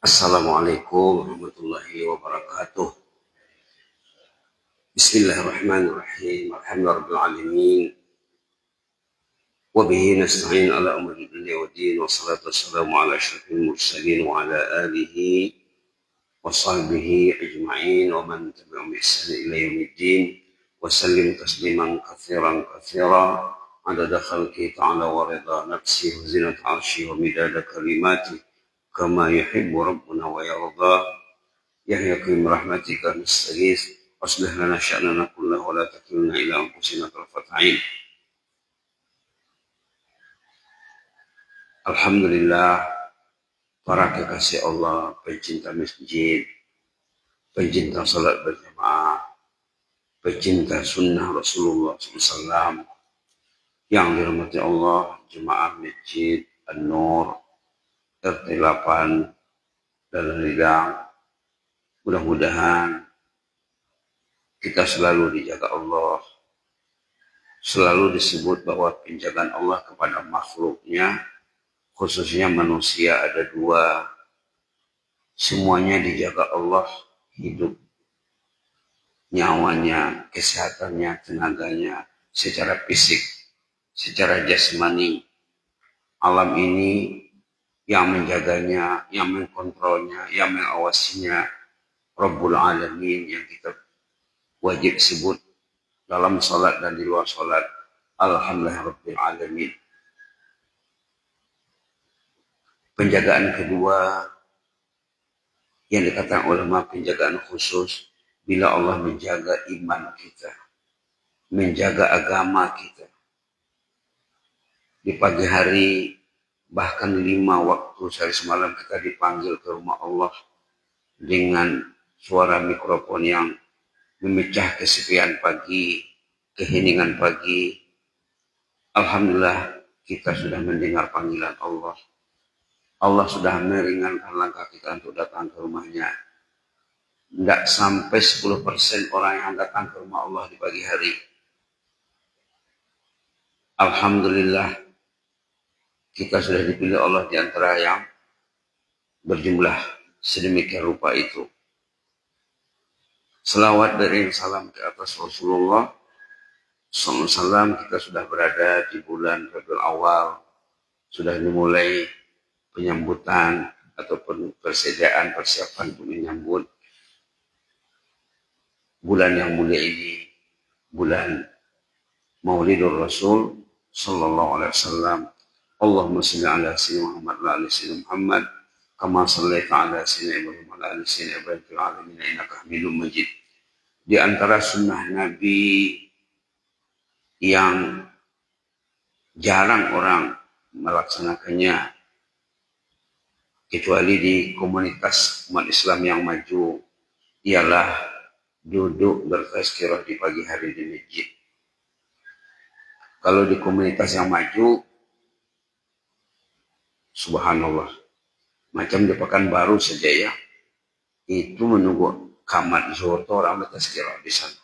Assalamualaikum warahmatullahi wabarakatuh. Bismillahirrahmanirrahim. Alhamdulillahirabbil alamin. Wa bihi nasta'in ala umuri dunya waddin wassalatu wassalamu ala asyrafil mursalin wa ala alihi wa sahbihi ajma'in wa man tabi'ahum bi ihsan ila yaumiddin wa sallim tasliman katsiran katsira adada khalqi ta'ala wa ridha nafsi wa zinata 'arsyi wa midada kalimati kama yuhibbu rabbuna wa yarda. Ya Hakim rahmatika nastaghits waslih lana sya'nana kullahu wa la takilna ila anfusina tarfat 'ain. Alhamdulillah, para kekasih Allah, pencinta masjid, pencinta salat berjamaah, pencinta sunnah Rasulullah SAW yang dirahmati Allah, jemaah masjid An-Nur RT 8 dan Lidang. Mudah-mudahan kita selalu dijaga Allah, selalu disebut bahwa penjagaan Allah kepada makhluknya, khususnya manusia, ada dua. Semuanya dijaga Allah, hidup, nyawanya, kesehatannya, tenaganya, secara fisik, secara jasmani. Alam ini yang menjaganya, yang mengkontrolnya, yang mengawasinya, Rabbul Alamin, yang kita wajib sebut dalam salat dan di luar salat, Alhamdulillah Rabbil Alamin. Penjagaan kedua yang dikatakan ulama, penjagaan khusus, bila Allah menjaga iman kita, menjaga agama kita. Di pagi hari, bahkan 5 waktu sehari semalam kita dipanggil ke rumah Allah dengan suara mikrofon yang memecah kesepian pagi, keheningan pagi. Alhamdulillah, kita sudah mendengar panggilan Allah. Allah sudah meringankan langkah kita untuk datang ke rumahnya. Tidak sampai 10% orang yang datang ke rumah Allah di pagi hari. Alhamdulillah, kita sudah dipilih Allah di antara yang berjumlah sedemikian rupa itu. Selawat dan salam ke atas Rasulullah SAW. Kita sudah berada di bulan Rabiul Awal, sudah dimulai penyambutan ataupun persediaan persiapan untuk menyambut bulan yang mulia ini, bulan Maulidur Rasul sallallahu alaihi wasallam. Allahumma shalli ala sayyidina Muhammad wa ala sayyidina Muhammad kama shallaita ala sayyidina Ibrahim wa ala sayyidina Ibrahim fil alamin innaka Hamidum Majid. Di antara sunnah Nabi yang jarang orang melaksanakannya, kecuali di komunitas umat Islam yang maju, ialah duduk bertazkirah di pagi hari di masjid. Kalau di komunitas yang maju, subhanallah, macam di Pekanbaru saja ya, itu menunggu kamat zuhur orang bertazkirah di sana.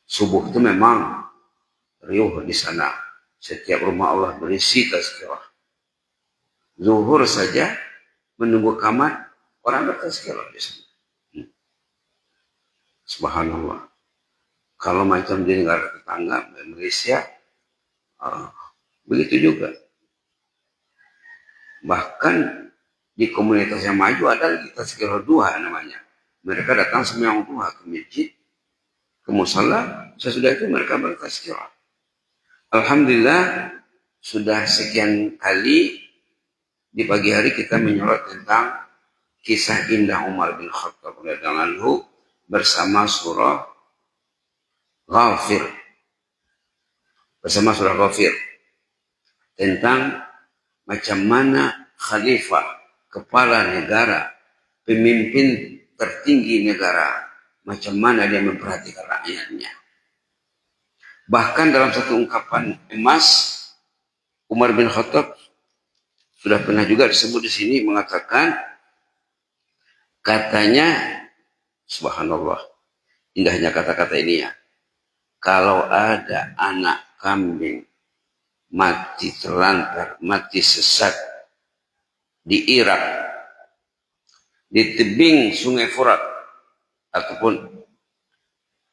Subuh itu memang riuh di sana. Setiap rumah Allah berisi tazkirah. Zuhur saja menunggu kamat orang bertazkirah di sana. Subhanallah. Kalau macam di negara tetangga Malaysia, begitu juga. Bahkan di komunitas yang maju ada lagi tazkirah duha namanya. Mereka datang sembahyang duha ke masjid, ke musala, sesudah itu mereka bertazkirah. Alhamdulillah, sudah sekian kali di pagi hari kita menyorot tentang kisah indah Umar bin Khattab radhiyallahu anhu bersama surah Ghafir. Bersama surah Ghafir. Tentang macam mana khalifah, kepala negara, pemimpin tertinggi negara, macam mana dia memperhatikan rakyatnya. Bahkan dalam satu ungkapan emas, Umar bin Khattab sudah pernah juga disebut di sini mengatakan, katanya, subhanallah, indahnya kata-kata ini ya, kalau ada anak kambing mati terlantar, mati sesat di Irak, di tebing Sungai Furat ataupun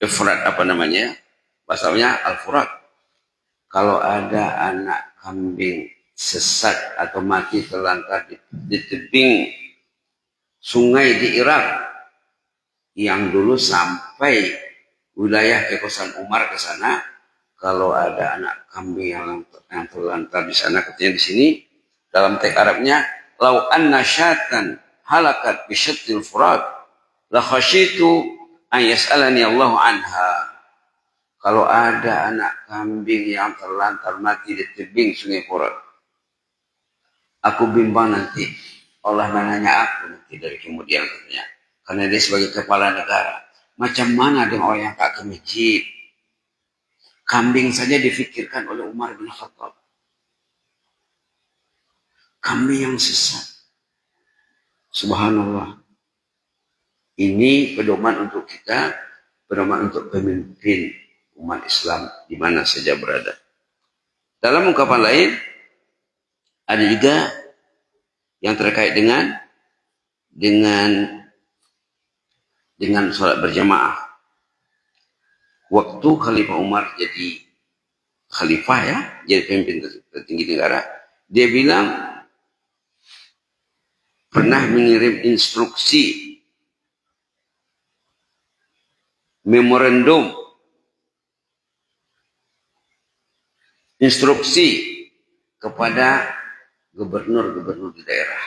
Efrat apa namanya, bahasanya Al-Furat. Kalau ada anak kambing sesat atau mati terlantar di tebing sungai di Irak yang dulu sampai wilayah kekuasaan Umar ke sana, kalau ada anak kambing yang terlantar di sana, katanya di sini dalam teks Arabnya, lau anna syatan halakat bi syattil furat la khasyitu an yas'alani Allah anha. Kalau ada anak kambing yang terlantar mati di tebing Sungai Furat, aku bimbang nanti Allah menanya aku nanti dari kemudian katanya. Karena dia sebagai kepala negara. Macam mana dengan orang yang tak ke masjid? Kambing saja difikirkan oleh Umar bin Khattab. Kambing yang sesat. Subhanallah. Ini pedoman untuk kita, pedoman untuk pemimpin umat Islam di mana saja berada. Dalam ungkapan lain, ada juga yang terkait dengan sholat berjamaah. Waktu Khalifah Umar jadi khalifah ya, jadi pemimpin tertinggi negara, dia bilang pernah mengirim instruksi memorandum instruksi kepada gubernur-gubernur di daerah.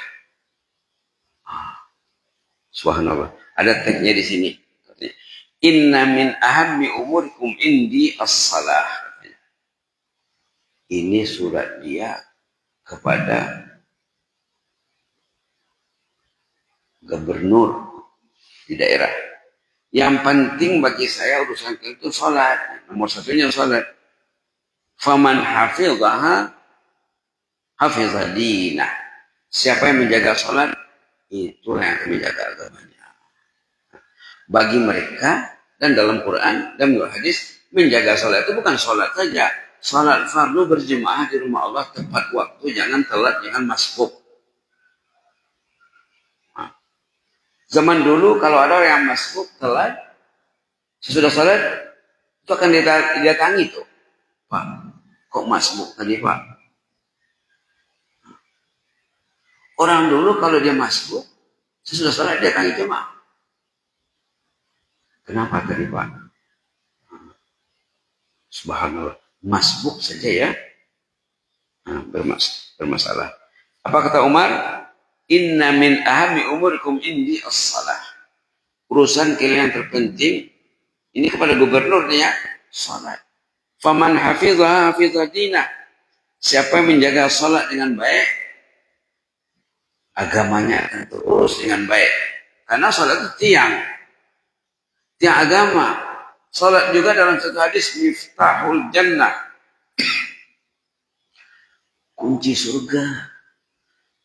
Subhanallah. Ada teksnya di sini. Inna min ahammi umurikum indi as-salah. Ini surat dia kepada gubernur di daerah. Yang penting bagi saya urusan itu salat. Nomor satunya salat. Faman hafidhaha hafidha dinah. Siapa yang menjaga salat, itulah yang akan menjaga agamanya. Bagi mereka dan dalam Quran dan hadis, menjaga salat itu bukan salat saja. Salat fardu berjemaah di rumah Allah tepat waktu, jangan telat, jangan masbuk. Zaman dulu kalau ada yang masbuk telat, sesudah salat itu akan didatangi tuh. Pak, kok masbuk tadi Pak? Orang dulu kalau dia masbuk, sesudah salat dia tanya jemaah. Kenapa tadi Pak? Subhanallah. Masbuk saja ya. Bermasalah. Apa kata Umar? Inna min ahami umurikum indi as-salah. Urusan kalian yang terpenting, ini kepada gubernurnya, salat. Faman hafidhaha hafidha dinah. Siapa yang menjaga salat dengan baik, agamanya akan terus dengan baik. Karena salat itu tiang agama. Salat juga dalam satu hadis miftahul jannah, kunci surga.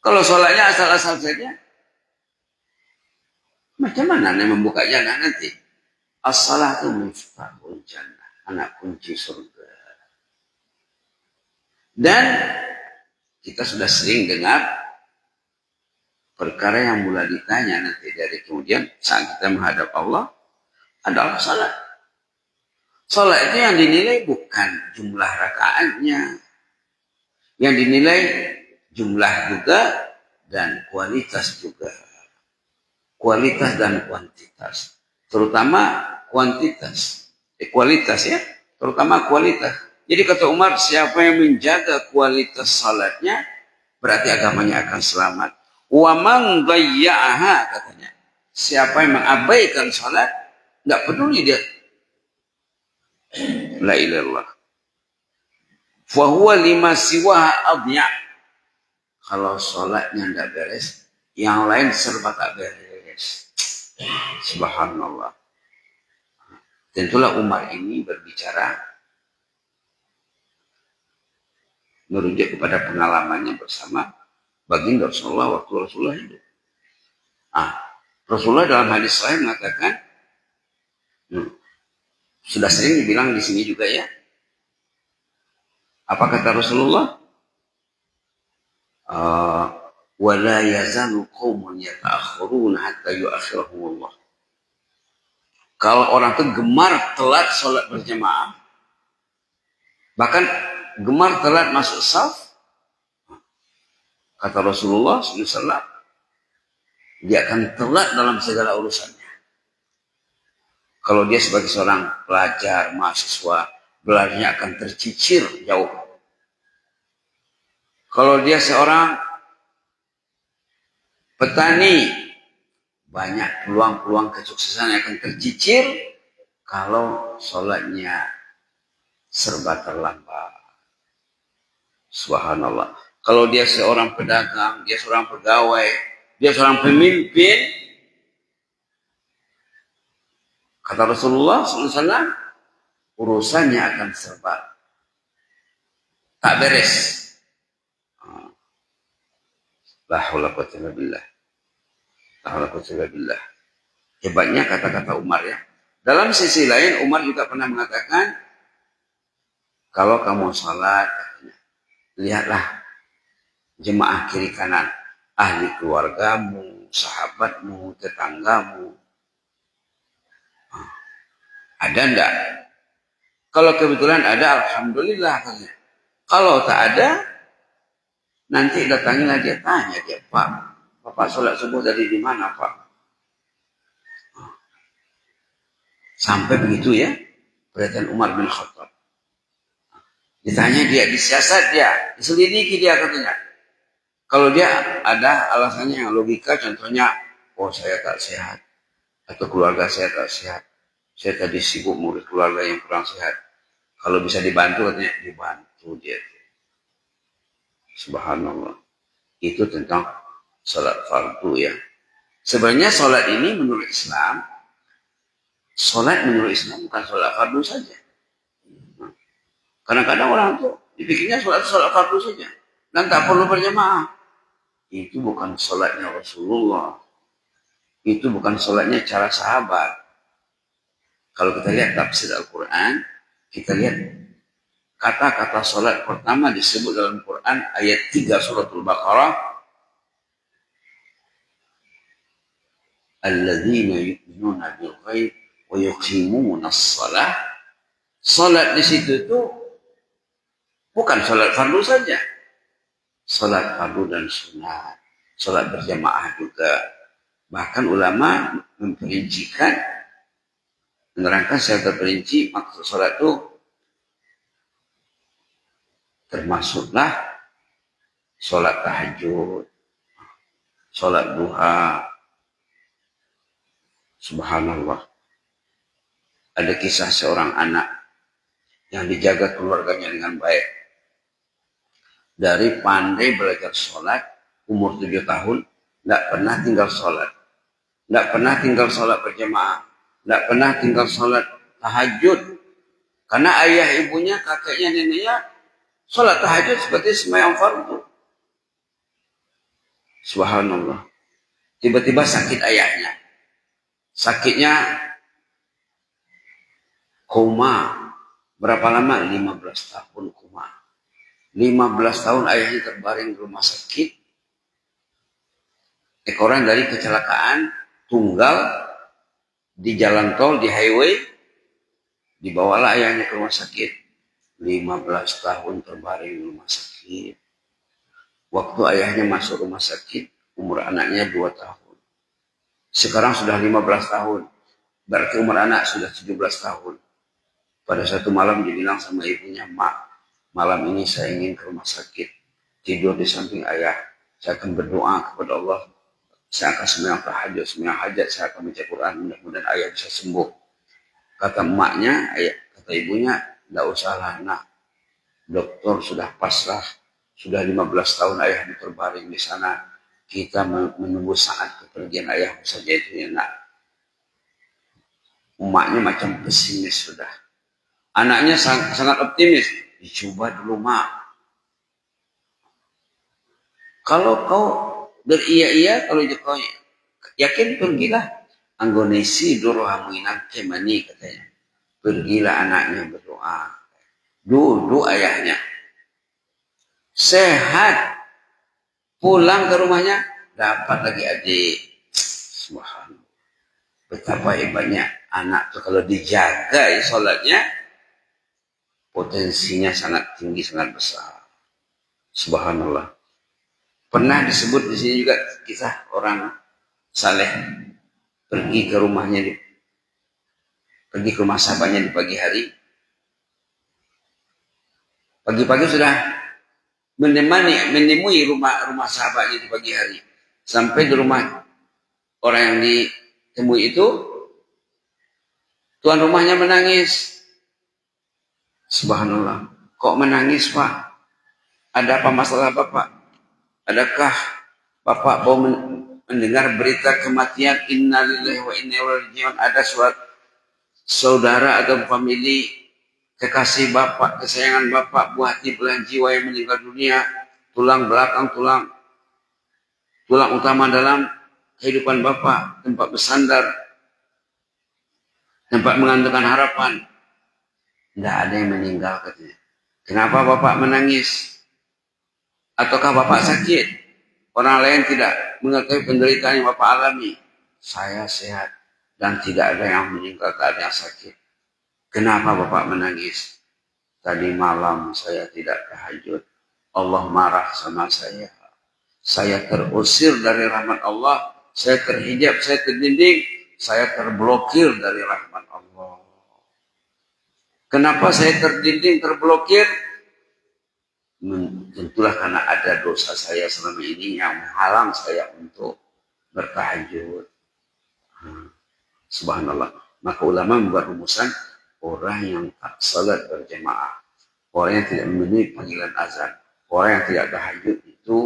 Kalau salatnya asal-asal saja, macam mana nih membukanya nanti? As-salatu miftahul jannah, anak kunci surga. Dan kita sudah sering dengar perkara yang mulai ditanya nanti dari kemudian saat kita menghadap Allah adalah salat. Salat itu yang dinilai bukan jumlah rakaatnya, yang dinilai jumlah juga dan kualitas juga. Kualitas dan kuantitas. Terutama kuantitas. Kualitas ya, terutama kualitas. Jadi kata Umar, siapa yang menjaga kualitas salatnya, berarti agamanya akan selamat. Wa man dhayya'aha katanya. Siapa yang mengabaikan salat, enggak peduli dia. La ilaha illallah. Fa huwa lima siwaha adya'. Kalau salatnya enggak beres, yang lain serba tak beres. Subhanallah. Tentulah Umar ini berbicara merujuk kepada pengalamannya bersama baginda Rasulullah waktu Rasulullah hidup. Rasulullah dalam hadis lain mengatakan, sudah sering dibilang di sini juga ya. Apa kata Rasulullah? ولا يزال قوم يتأخرون حتى يؤخرهم Allah. Kalau orang itu gemar telat sholat berjamaah, bahkan gemar telat masuk saf, kata Rasulullah SAW, dia akan telat dalam segala urusannya. Kalau dia sebagai seorang pelajar, mahasiswa, belajarnya akan tercicir jauh. Kalau dia seorang petani, banyak peluang-peluang kesuksesan yang akan tercicir kalau sholatnya serba terlambat. Subhanallah. Kalau dia seorang pedagang, dia seorang pegawai, dia seorang pemimpin, kata Rasulullah SAW, urusannya akan serba tak beres. La haula wa quwwata illa billah. La haula wa quwwata illa billah. Hebatnya kata-kata Umar ya. Dalam sisi lain Umar juga pernah mengatakan, kalau kamu salat, lihatlah jemaah kiri kanan, ahli keluargamu, sahabatmu, tetanggamu. Ada enggak? Kalau kebetulan ada, alhamdulillah. Kalau tak ada, nanti datangilah dia, tanya dia, Pak, Bapak sholat subuh dari di mana, Pak? Sampai begitu ya, perhatian Umar bin Khattab. Ditanya dia, disiasat dia, diselidiki dia katanya. Kalau dia ada alasannya yang logika, contohnya, oh saya tak sehat, atau keluarga saya tak sehat, saya tadi sibuk ngurus keluarga yang kurang sehat. Kalau bisa dibantu, katanya dibantu dia. Subhanallah. Itu tentang salat fardu ya. Sebenarnya salat ini menurut Islam, salat menurut Islam bukan salat fardu saja. Kadang-kadang orang tuh dipikirnya salat fardu saja dan tak perlu berjamaah. Itu bukan salatnya Rasulullah. Itu bukan salatnya cara sahabat. Kalau kita lihat tafsir Al-Quran, kita lihat kata-kata salat pertama disebut dalam Quran ayat 3 suratul Baqarah. Alladzina yu'minuna bil ghaib wa yuqimuna as-salah. Salat di situ itu bukan salat fardu saja. Salat fardu dan sunat. Salat berjamaah juga. Bahkan ulama memperincikan, menerangkan secara terperinci maksud salat itu termasuklah salat tahajud, salat duha. Subhanallah. Ada kisah seorang anak yang dijaga keluarganya dengan baik. Dari pandai belajar sholat, umur 7 tahun, tidak pernah tinggal sholat. Tidak pernah tinggal sholat berjamaah. Tidak pernah tinggal sholat tahajud. Karena ayah ibunya, kakeknya, neneknya, sholat tahajud seperti sembahyang fardu. Subhanallah. Tiba-tiba sakit ayahnya. Sakitnya koma. Berapa lama? 15 tahun koma. 15 tahun ayahnya terbaring di rumah sakit. Ekoran dari kecelakaan tunggal di jalan tol, di highway. Dibawalah ayahnya ke rumah sakit. 15 tahun terbaring di rumah sakit. Waktu ayahnya masuk rumah sakit, umur anaknya 2 tahun. Sekarang sudah 15 tahun. Berarti umur anak sudah 17 tahun. Pada satu malam dia bilang sama ibunya, Mak, malam ini saya ingin ke rumah sakit. Tidur di samping ayah. Saya akan berdoa kepada Allah. Saya akan sembahyang tahajud, sembahyang hajat. Saya akan baca Quran. Mudah-mudahan ayah bisa sembuh. Kata emaknya, kata ibunya, tidak usahlah nak. Dokter sudah pasrah. Sudah 15 tahun ayah terbaring di sana. Kita menunggu saat kepergian ayah saja itu ya nak. Emaknya macam pesimis sudah. Anaknya sangat optimis. Dicoba dulu mak. Kalau kau beria-ia, kalau kau yakin pergilah. Anggonesi dorohamuinak cemani katanya. Pergilah anaknya berdoa. Duduk ayahnya. Sehat. Pulang ke rumahnya, dapat lagi adik. Subhanallah. Betapa hebatnya anak tuh kalau dijaga ya sholatnya, potensinya sangat tinggi, sangat besar. Subhanallah. Pernah disebut di sini juga kisah orang saleh pergi ke rumahnya, pergi ke rumah sahabatnya di pagi hari. Pagi-pagi sudah menemui rumah sahabatnya di pagi hari. Sampai di rumah orang yang ditemui itu, tuan rumahnya menangis. Subhanallah. Kok menangis, Pak? Ada apa masalah Bapak? Adakah Bapak mau mendengar berita kematian? Innalillahi wa inna ilaihi raji'un. Ada suatu saudara atau famili kekasih Bapak, kesayangan Bapak, buah hati belahan jiwa yang meninggal dunia, tulang belakang, tulang utama dalam kehidupan Bapak, tempat bersandar, tempat mengandalkan harapan. Tidak ada yang meninggal katanya. Kenapa Bapak menangis? Ataukah Bapak sakit? Orang lain tidak mengetahui penderitaan yang Bapak alami. Saya sehat dan tidak ada yang meninggal keadaan sakit. Kenapa Bapak menangis? Tadi malam saya tidak tahajud. Allah marah sama saya. Saya terusir dari rahmat Allah. Saya terhijab, saya terdinding. Saya terblokir dari rahmat Allah. Kenapa saya terdinding, terblokir? Tentulah karena ada dosa saya selama ini yang menghalang saya untuk bertahajud. Subhanallah. Maka ulama membuat rumusan, orang yang tak salat berjamaah, orang yang tidak memenuhi panggilan azan, orang yang tidak tahajud itu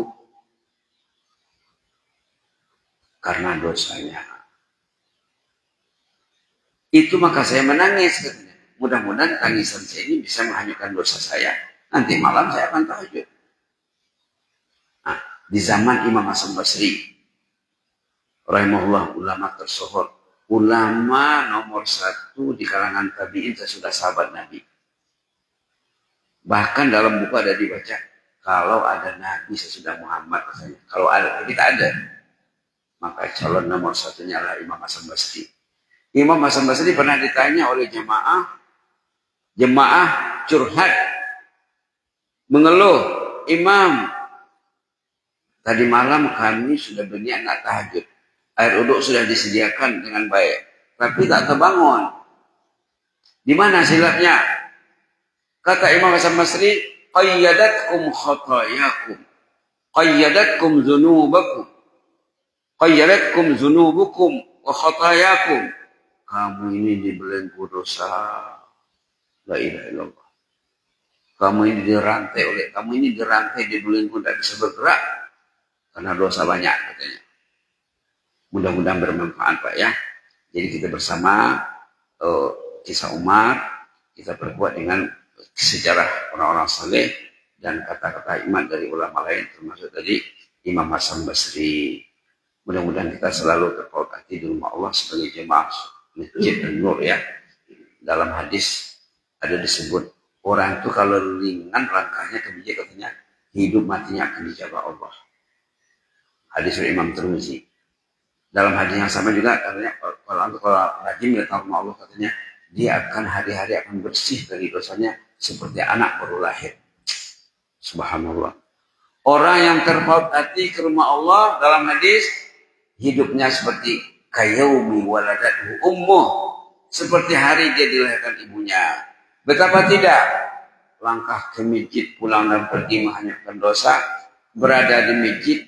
karena dosanya. Itu maka saya menangis katanya. Mudah-mudahan tangisan saya ini bisa menghanyutkan dosa saya. Nanti malam saya akan tahajud. Nah, di zaman Imam Hasan Basri, rahimahullah, ulama tersohor, ulama nomor 1 di kalangan tabi'in sesudah sahabat Nabi. Bahkan dalam buku ada dibaca, kalau ada Nabi sesudah Muhammad, katanya. Kalau ada, kita ada. Maka calon nomor 1-nya adalah Imam Hasan Basri. Imam Hasan Basri pernah ditanya oleh jemaah curhat, mengeluh, Imam, tadi malam kami sudah berniat nak tahajud. Air uduk sudah disediakan dengan baik, tapi tak terbangun. Di mana silapnya? Kata Imam Hasan Basri, qayyadatkum khatayakum, qayyadatkum zunubukum wa khatayakum. Kamu ini dibelenggu dosa. La ilaha illallah. Kamu ini dirantai, dibelenggu, tidak bisa bergerak karena dosa banyak katanya. Mudah-mudahan bermanfaat Pak ya. Jadi kita bersama kisah Umar, kita perkuat dengan sejarah orang-orang saleh dan kata-kata iman dari ulama lain, termasuk tadi Imam Hasan Basri. Mudah-mudahan kita selalu terpaut hati di rumah Allah sebagai jemaah masjid dan nur ya. Dalam hadis ada disebut, orang itu kalau ringan langkahnya kebijak, katanya hidup matinya akan dijaga Allah. Hadis dari Imam Tirmizi. Dalam hadis yang sama juga katanya kalau rajin datang rumah Allah, katanya dia akan hari-hari akan bersih dari dosanya seperti anak baru lahir. Subhanallah. Orang yang terpaut hati ke rumah Allah dalam hadis, hidupnya seperti kayaumi waladathu ummuh, seperti hari dia dilahirkan ibunya. Betapa tidak langkah ke masjid, pulang dan pergi menghanyutkan dosa, berada di masjid.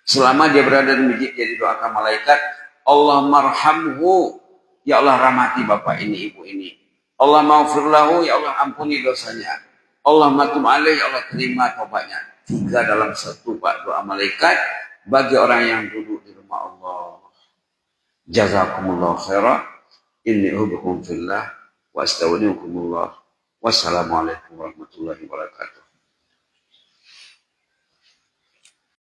Selama dia berada di masjid, dia didoakan malaikat, Allah marhamhu, ya Allah rahmati bapak ini, ibu ini. Allah maghfirlahu, ya Allah ampuni dosanya. Allah matum alaih, ya Allah terima taubatnya. 3 dalam 1 Pak doa malaikat bagi orang yang duduk di rumah Allah. Jazakumullah khairah. Inni uhibbukum fillah wa astaudiukumullah. Wassalamualaikum warahmatullahi wabarakatuh.